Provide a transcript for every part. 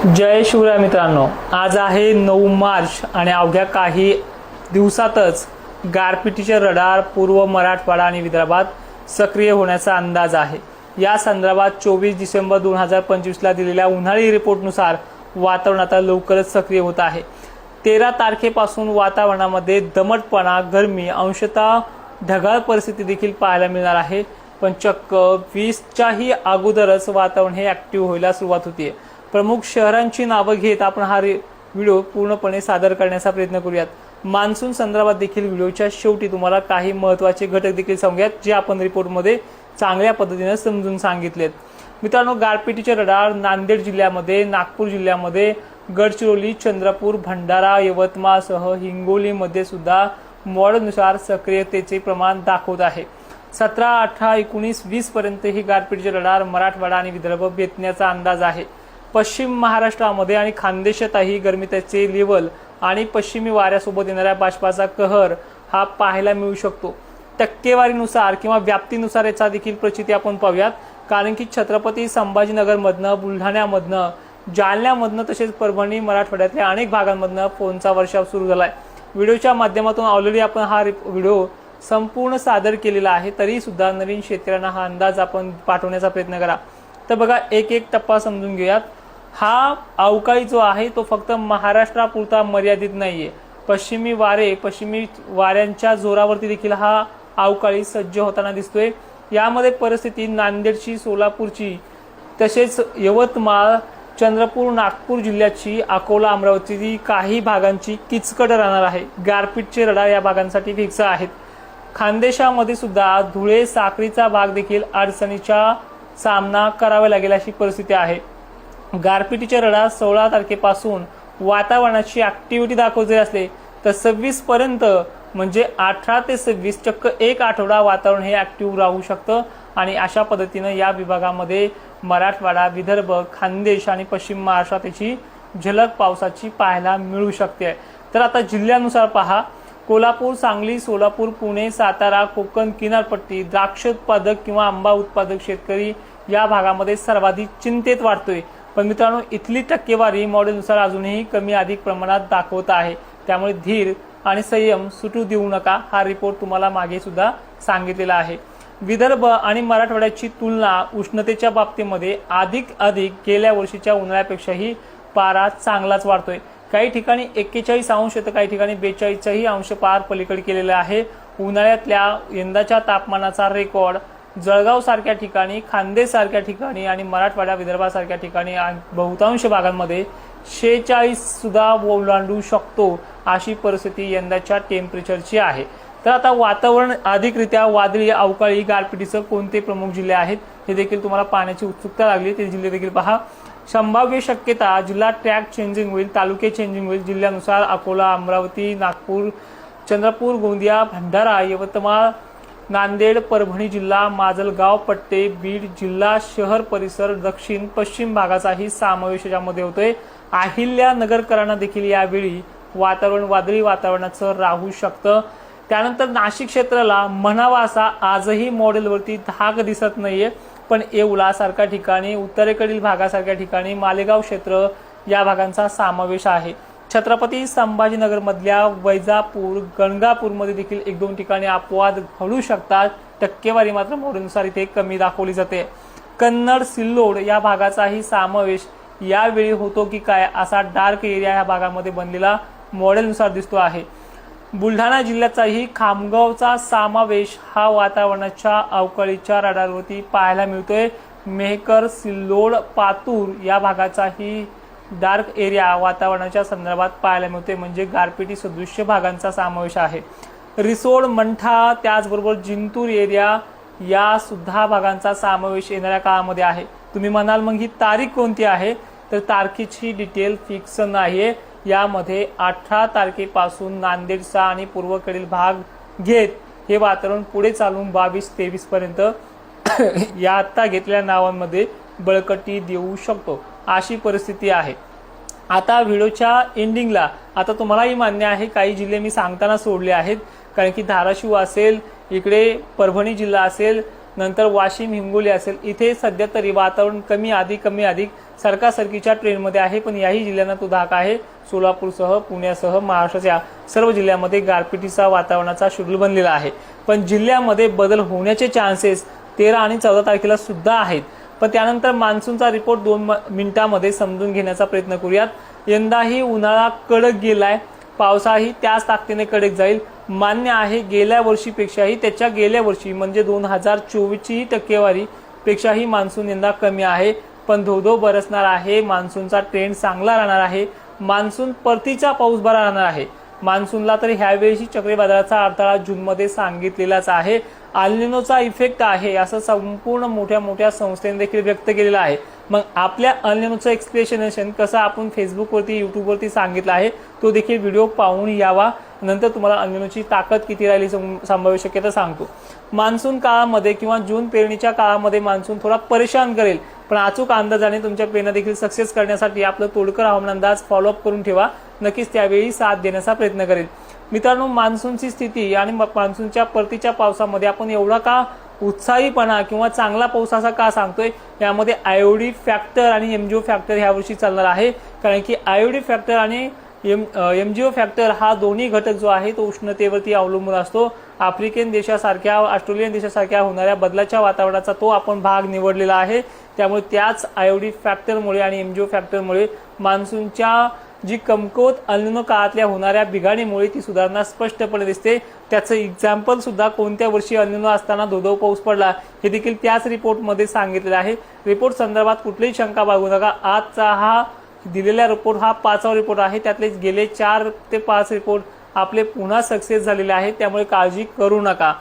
जय शिवराय मित्रांनो, आज आहे 9 मार्च आणि अवघ्या काही दिवसातच गारपिटीचे रडार पूर्व मराठवाडा आणि विदर्भात सक्रिय होण्याचा अंदाज आहे। या संदर्भात 24 डिसेंबर 2025 ला दिलेल्या उन्हाळी रिपोर्टनुसार वातावरण आता लवकरच सक्रिय होत आहे। 13 तारखेपासून वातावरणामध्ये दमटपणा, गरमी, अंशतः ढगाळ परिस्थिती देखील पाहायला मिळणार आहे। पण चक्क 20 च्याही अगोदरच वातावरण हे ऍक्टिव्ह व्हायला सुरुवात होते। प्रमुख शहरांची नावे घेत आपण हा व्हिडिओ पूर्णपणे सादर करण्याचा प्रयत्न करूयात। मान्सून संदर्भात देखील व्हिडिओच्या शेवटी तुम्हाला काही महत्त्वाचे घटक देखील सांगूयात, जे आपण रिपोर्टमध्ये चांगल्या पद्धतीने समजून सांगितलेत। मित्रांनो, गारपिटीचे रडार नांदेड जिल्ह्यामध्ये, नागपूर जिल्ह्यामध्ये, गडचिरोली, चंद्रपूर, भंडारा, यवतमाळसह हिंगोलीमध्ये सुद्धा मॉडेलनुसार सक्रियतेचे प्रमाण दाखवत आहे। 17, 18, 19, 20 पर्यंत ही गारपिटीचे रडार मराठवाडा आणि विदर्भ भेटण्याचा अंदाज आहे। पश्चिम महाराष्ट्रामध्ये आणि खानदेशातही गरमीचे लेवल आणि पश्चिमी वाऱ्यासोबत येणाऱ्या बाष्पाचा कहर हा पाहायला मिळू शकतो। टक्केवारीनुसार किंवा व्याप्तीनुसार याचा देखील प्रचिती आपण पाहूयात, कारण की छत्रपती संभाजीनगरमधनं, बुलढाण्यामधनं, जालन्यामधनं तसेच परभणी, मराठवाड्यातल्या अनेक भागांमधनं फोनचा वर्षाव सुरू झालाय। व्हिडिओच्या माध्यमातून ऑलरेडी आपण हा व्हिडिओ संपूर्ण सादर केलेला आहे, तरी सुद्धा नवीन शेतकऱ्यांना हा अंदाज आपण पाठवण्याचा प्रयत्न करा। तर बघा, एक एक टप्पा समजून घेऊयात। हा अवकाळी जो आहे तो फक्त महाराष्ट्रापुरता मर्यादित नाहीये। पश्चिमी वाऱ्यांच्या जोरावरती देखील हा अवकाळी सज्ज होताना दिसतोय। यामध्ये परिस्थिती नांदेडची, सोलापूरची, तसेच यवतमाळ, चंद्रपूर, नागपूर जिल्ह्याची, अकोला, अमरावती काही भागांची किचकट राहणार आहे। गारपीटचे रडार या भागांसाठी फिक्स आहेत। खानदेशामध्ये सुद्धा धुळे, साक्रीचा भाग देखील अडचणीचा सामना करावा लागेल अशी परिस्थिती आहे। गारपिटीचे रडार 16 तारखेपासून वातावरणाची ऍक्टिव्हिटी दाखवते असले तर 26 पर्यंत म्हणजे 18 ते 26 चक्क एक आठवडा वातावरण हे ऍक्टिव्ह राहू शकतं आणि अशा पद्धतीने या विभागामध्ये मराठवाडा, विदर्भ, खानदेश आणि पश्चिम महाराष्ट्रात याची झलक पावसाची पाहायला मिळू शकते। तर आता जिल्ह्यानुसार पहा, कोल्हापूर, सांगली, सोलापूर, पुणे, सातारा, कोकण किनारपट्टी, द्राक्ष उत्पादक किंवा आंबा उत्पादक शेतकरी या भागामध्ये सर्वाधिक चिंतेत वाढतोय। पण मित्रांनो, इथली टक्केवारी मॉडेलनुसार अजूनही कमी अधिक प्रमाणात दाखवत आहे। त्यामुळे धीर आणि संयम सुटू देऊ नका, हा रिपोर्ट तुम्हाला मागे सुद्धा सांगितलेला आहे। विदर्भ आणि मराठवाड्याची तुलना उष्णतेच्या बाबतीमध्ये अधिक गेल्या वर्षीच्या उन्हाळ्यापेक्षाही पारा चांगलाच वाढतोय। काही ठिकाणी 41 अंश तर काही ठिकाणी 42 अंश पार पलीकडे केलेला आहे। उन्हाळ्यातल्या यंदाच्या तापमानाचा रेकॉर्ड जळगाव सारख्या ठिकाणी, खानदेश सारख्या ठिकाणी आणि मराठवाडा, विदर्भासारख्या ठिकाणी बहुतांश भागांमध्ये 46 सुद्धा ओलांडू शकतो अशी परिस्थिती यंदाच्या टेम्परेचरची आहे। तर आता वातावरण अधिकरित्या वादळी, अवकाळी, गारपिटीचे कोणते प्रमुख जिल्हे आहेत हे देखील तुम्हाला पाहण्याची उत्सुकता लागली। ते जिल्हे देखील पहा। संभाव्य शक्यता, जिल्हा ट्रॅक चेंजिंग होईल, तालुके चेंजिंग होईल। जिल्ह्यानुसार अकोला, अमरावती, नागपूर, चंद्रपूर, गोंदिया, भंडारा, यवतमाळ, नांदेड, परभणी जिल्हा, माजलगाव पट्टे, बीड जिल्हा, शहर परिसर, दक्षिण पश्चिम भागाचाही समावेश यामध्ये होतोय। अहिल्यानगरकरांना देखील यावेळी वातावरण वादळी वातावरणाचं राहू शकतं। त्यानंतर नाशिक क्षेत्राला म्हणावा असा आजही मॉडेलवरती धाक दिसत नाहीये, पण येवला सारख्या ठिकाणी, उत्तरेकडील भागासारख्या ठिकाणी, मालेगाव क्षेत्र या भागांचा समावेश आहे। छत्रपती संभाजीनगर मधल्या वैजापूर, गणगापूरमध्ये देखील 1-2 ठिकाणी अपवाद घडू शकतात। टक्केवारी मात्र मॉडेलनुसार इथे कमी दाखवली जाते। कन्नड, सिल्लोड या भागाचाही समावेश यावेळी होतो की काय असा डार्क एरिया या भागामध्ये बनलेला मॉडेलनुसार दिसतो आहे। बुलढाणा जिल्ह्याचाही खामगावचा समावेश हा वातावरणाच्या अवकाळीच्या रडारवरती पाहायला मिळतोय। मेहकर, सिल्लोड, पातूर या भागाचाही डार्क एरिया वातावरणाच्या संदर्भात पाहायला मिळते, म्हणजे गारपिटी सदृश्य भागांचा समावेश आहे। रिसोड, मंठा, त्याचबरोबर जिंतूर एरिया या सुद्धा भागांचा समावेश येणाऱ्या काळामध्ये आहे। तुम्ही म्हणाल मग ही तारीख कोणती आहे, तर तारखेची डिटेल फिक्स नाहीये। यामध्ये 18 तारखेपासून नांदेडचा आणि पूर्वेकडील भाग घेत हे वातावरण पुढे चालून 22-23 पर्यंत या आता घेतलेल्या नावांमध्ये बळकटी देऊ शकतो अशी परिस्थिती आहे। आता व्हिडिओच्या एंडिंगला आता तुम्हालाही मान्य आहे काही जिल्हे मी सांगताना सोडले आहेत, कारण की धाराशिव असेल, इकडे परभणी जिल्हा असेल, नंतर वाशिम हिंगोली असेल, इथे सध्या तरी वातावरण कमी अधिक सरकासरकीच्या ट्रेंडमध्ये आहे, पण याही जिल्ह्यांना तो धाक आहे. सोलापूरसह पुण्यासह महाराष्ट्राच्या सर्व जिल्ह्यांमध्ये गारपिटीचा वातावरणाचा शेड्यूल बनलेला आहे. पण जिल्ह्यामध्ये बदल होण्याचे चान्सेस 13 आणि 14 तारखेला सुद्धा आहेत. पण त्यानंतर मान्सूनचा रिपोर्ट 2 मिनिटांमध्ये समजून घेण्याचा प्रयत्न करूयात. यंदाही उन्हाळा कडक गेलाय, पावसाही त्याच ताकदीने कडक जाईल. मान्य आहे, गेल्या वर्षीपेक्षाही त्याच्या गेल्या वर्षी म्हणजे 2024ची टक्केवारी पेक्षाही मान्सून यंदा कमी आहे. पण धोधो बरसणार आहे. मान्सूनचा ट्रेंड चांगला राहणार आहे. मान्सून परतीचा पाऊस बरा राहणार आहे. मान्सूनला तर ह्यावेळी चक्रीवादळाचा अडथळा जूनमध्ये सांगितलेलाच आहे. अल्निनोचा इफेक्ट आहे असं संपूर्ण मोठ्या संस्थेने देखील व्यक्त केलेलं आहे. मग आपल्या अल्निनोचं एक्सप्लेनेशन कसं आपण फेसबुकवरती युट्यूबवरती सांगितलं आहे, तो देखील व्हिडिओ पाहून यावा. नंतर तुम्हाला अल्निनोची ताकद किती राहिली संभाव्य शक्यता सांगतो. मान्सून काळामध्ये किंवा जून पेरणीच्या काळामध्ये मान्सून थोडा परेशान करेल, पण अचूक अंदाजाने तुमच्या पेरणा देखील सक्सेस करण्यासाठी आपलं तोडकर हवामान अंदाज फॉलोअप करून ठेवा. नक्कीच त्यावेळी साथ देण्याचा प्रयत्न करेल. मित्रांनो, मान्सूनची स्थिती आणि मान्सूनच्या परतीच्या पावसामध्ये आपण एवढा का उत्साहीपणा किंवा चांगला पाऊस असा का सांगतोय, यामध्ये आयोडी फॅक्टर आणि एमजीओ फॅक्टर ह्या वर्षी चालणार आहे. कारण की आयोडी फॅक्टर आणि एमजीओ फॅक्टर हा दोन्ही घटक जो आहे तो उष्णतेवरती अवलंबून असतो. आफ्रिकन देशासारख्या ऑस्ट्रेलियन देशासारख्या होणाऱ्या बदलाच्या वातावरणाचा तो आपण भाग निवडलेला आहे. त्यामुळे त्याच आयोडी फॅक्टरमुळे आणि एमजीओ फॅक्टरमुळे मान्सूनच्या जी कमकुवत अल्निनो काळातल्या होणाऱ्या बिघाडीमुळे ती सुधारणा स्पष्टपणे दिसते. त्याचं एक्झाम्पल सुद्धा कोणत्या वर्षी अल्निनो असताना धोधो पाऊस पडला हे देखील त्याच रिपोर्टमध्ये सांगितलेलं आहे. रिपोर्ट संदर्भात कुठलीही शंका बाळगू नका. आजचा हा दिलेला रिपोर्ट हा 5वा रिपोर्ट आहे. त्यातले गेले 4 ते 5 रिपोर्ट आपले पुन्हा सक्सेस झालेले आहेत. त्यामुळे काळजी करू नका.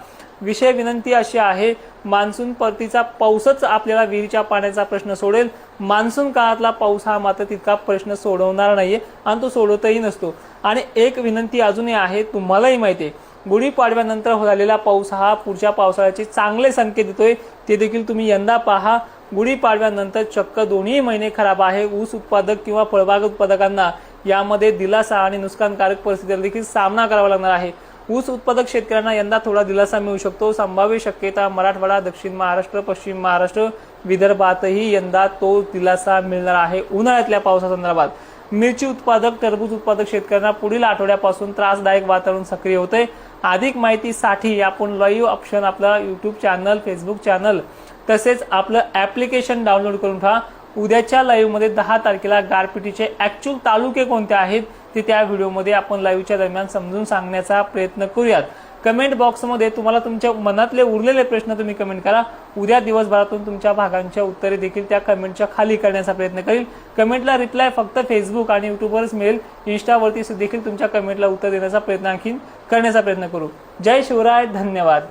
विषय विनंती अशी आहे, मान्सून परतीचा पाऊसच आपल्याला विहिरीच्या पाण्याचा प्रश्न सोडेल. मान्सून काळातला पाऊस हा मात्र तितका प्रश्न सोडवणार नाहीये आणि तो सोडवतही नसतो. आणि एक विनंती अजूनही आहे, तुम्हालाही माहिती आहे, गुढीपाडव्यानंतर झालेला पाऊस हा पुढच्या पावसाळ्याचे चांगले संकेत देतोय. ते देखील तुम्ही यंदा पहा. गुढीपाडव्यानंतर चक्क 2 महिने खराब आहे. ऊस उत्पादक किंवा फळबाग उत्पादकांना यामध्ये दिलासा आणि नुकसानकारक परिस्थितीला देखील सामना करावा लागणार आहे. ऊस उत्पादक शेतकऱ्यांना यंदा थोडा दिलासा मिळू शकतो. संभाव्य शक्यता मराठवाडा, दक्षिण महाराष्ट्र, पश्चिम महाराष्ट्र, विदर्भातही यंदा तो दिलासा मिळणार आहे उन्हाळ्यातल्या पावसासंदर्भात. मिरची उत्पादक, टरबूज उत्पादक शेतकऱ्यांना पुढील आठवड्यापासून त्रासदायक वातावरण सक्रिय होते. अधिक माहितीसाठी आपण लाईव्ह ऑप्शन आपला यूट्यूब चॅनल, फेसबुक चॅनल तसेच आपलं ॲप्लिकेशन डाउनलोड करून ठेवा. उद्याच्या लाईव्हमध्ये 10 तारखेला गारपिटीचे ॲक्च्युअल तालुके कोणते आहेत ते त्या व्हिडिओमध्ये आपण लाईव्हच्या दरम्यान समजून सांगण्याचा प्रयत्न करूयात. कमेंट बॉक्समध्ये तुम्हाला तुमच्या मनातले उरलेले प्रश्न तुम्ही कमेंट करा. उद्या दिवसभरातून तुमच्या भागांच्या उत्तरे देखील त्या कमेंटच्या खाली करण्याचा प्रयत्न करेल. कमेंटला रिप्लाय फक्त फेसबुक आणि युट्यूबवरच मिळेल. इन्स्टावरती देखील तुमच्या कमेंटला उत्तर देण्याचा प्रयत्न आणखी करण्याचा प्रयत्न करू. जय शिवराय, धन्यवाद.